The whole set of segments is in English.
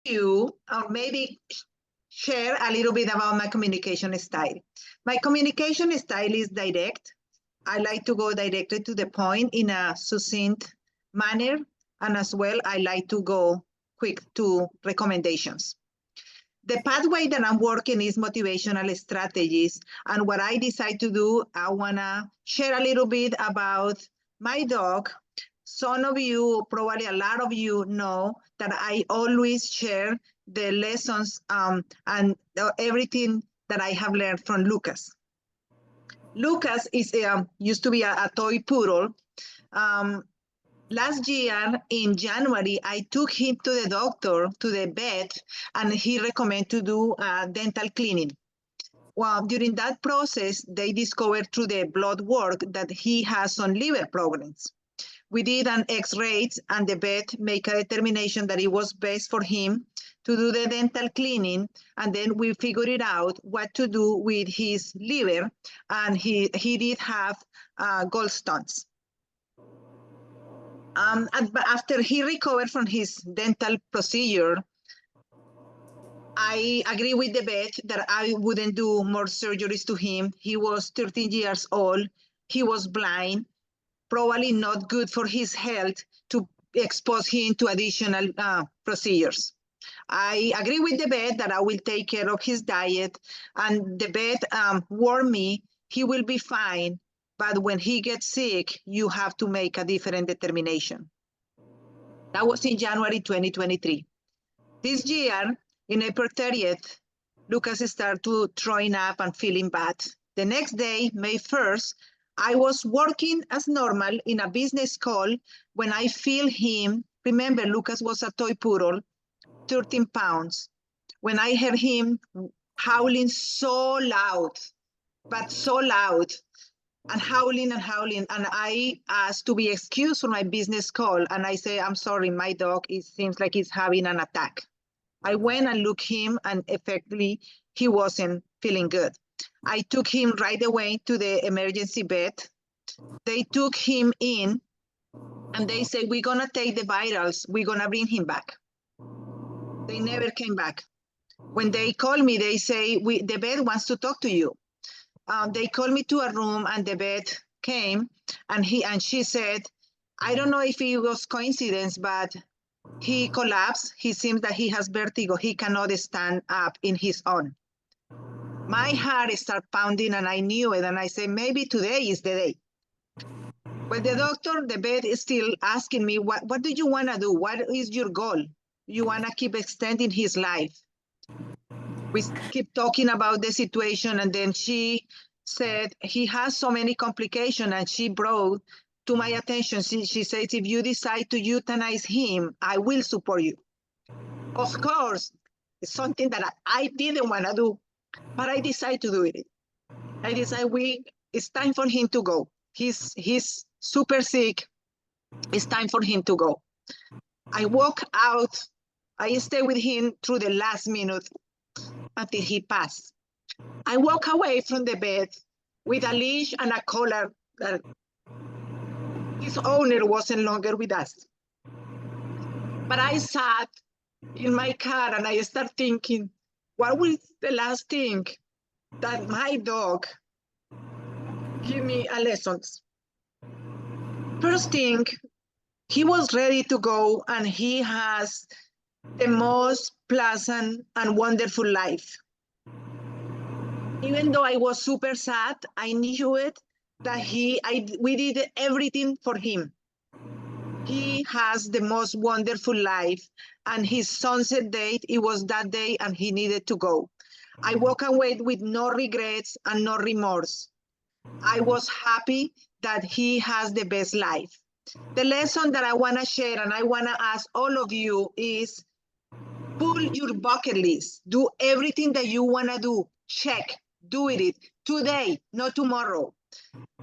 you, or maybe share a little bit about my communication style. My communication style is direct. I like to go directly to the point in a succinct manner, and as well, I like to go quick to recommendations. The pathway that I'm working is motivational strategies. And what I decide to do, I want to share a little bit about my dog. Some of you, probably a lot of you, know that I always share the lessons and everything that I have learned from Lucas. Lucas is used to be a toy poodle. Last year in January, I took him to the doctor, to the vet, and he recommended to do dental cleaning. Well, during that process, they discovered through the blood work that he has some liver problems. We did an X-ray, and the vet made a determination that it was best for him to do the dental cleaning, and then we figured out what to do with his liver, and he did have gallstones. After he recovered from his dental procedure, I agree with the vet that I wouldn't do more surgeries to him. He was 13 years old. He was blind, probably not good for his health to expose him to additional procedures. I agree with the vet that I will take care of his diet, and the vet warned me he will be fine, but when he gets sick, you have to make a different determination. That was in January 2023. This year, in April 30th, Lucas started to throwing up and feeling bad. The next day, May 1st, I was working as normal in a business call when I feel him. Remember, Lucas was a toy poodle, 13 pounds. When I heard him howling so loud, but so loud, and howling, and I asked to be excused for my business call, and I say, I'm sorry, my dog, it seems like he's having an attack. I went and looked him, and effectively, he wasn't feeling good. I took him right away to the emergency vet. They took him in, and they say, we're gonna take the vitals, we're gonna bring him back. They never came back. When they call me, they say, the vet wants to talk to you. They called me to a room, and the vet came, and she said, I don't know if it was coincidence, but he collapsed. He seems that he has vertigo. He cannot stand up in his own. My heart started pounding, and I knew it, and I said, maybe today is the day. But the doctor, the vet, is still asking me, what do you want to do? What is your goal? You want to keep extending his life. We keep talking about the situation, and then she said, he has so many complications, and she brought to my attention, she says, if you decide to euthanize him, I will support you. Of course, it's something that I didn't want to do, but I decided to do it. I decided it's time for him to go. He's super sick. It's time for him to go. I walk out. I stay with him through the last minute until he passed. I walk away from the bed with a leash and a collar that his owner wasn't longer with us. But I sat in my car and I started thinking, what was the last thing that my dog give me a lessons? First thing, he was ready to go, and he has the most pleasant and wonderful life. Even though I was super sad, I knew it that we did everything for him. He has the most wonderful life, and his sunset date, it was that day, and he needed to go. I walk away with no regrets and no remorse. I was happy that he has the best life. The lesson that I want to share, and I want to ask all of you, is pull your bucket list. Do everything that you want to do. Check. Do it today, not tomorrow.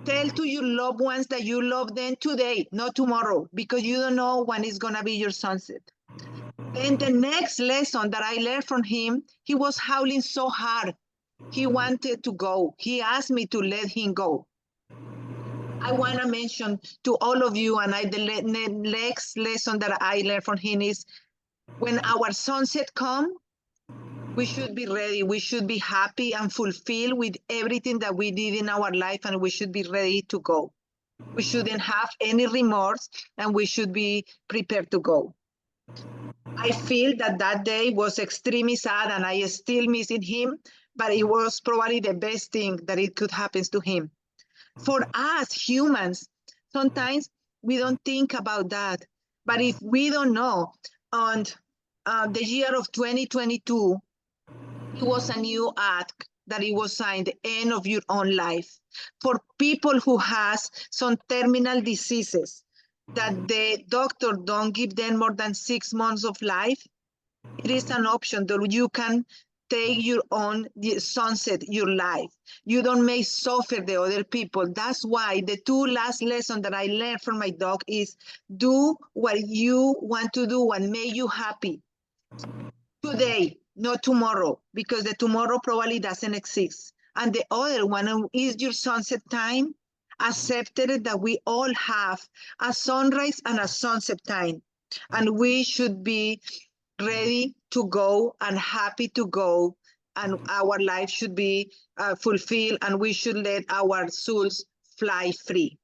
Tell to your loved ones that you love them today, not tomorrow, because you don't know when it's going to be your sunset. Then the next lesson that I learned from him, he was howling so hard. He wanted to go. He asked me to let him go. I want to mention to all of you, and the next lesson that I learned from him is, When our sunset come, we should be ready. We should be happy and fulfilled with everything that we did in our life, and we should be ready to go. We shouldn't have any remorse, and we should be prepared to go. I feel that that day was extremely sad, and I still missing him, but it was probably the best thing that it could happen to him. For us humans, sometimes we don't think about that. But if we don't know, on the year of 2022, it was a new act that it was signed, the end of your own life. For people who has some terminal diseases that the doctor don't give them more than 6 months of life, it is an option that you can take your own sunset, your life. You don't make suffer the other people. That's why the two last lessons that I learned from my dog is do what you want to do, what make you happy today, not tomorrow, because the tomorrow probably doesn't exist. And the other one is your sunset time. Accepted that we all have a sunrise and a sunset time, and we should be ready to go and happy to go, and our life should be fulfilled, and we should let our souls fly free.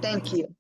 Thank you.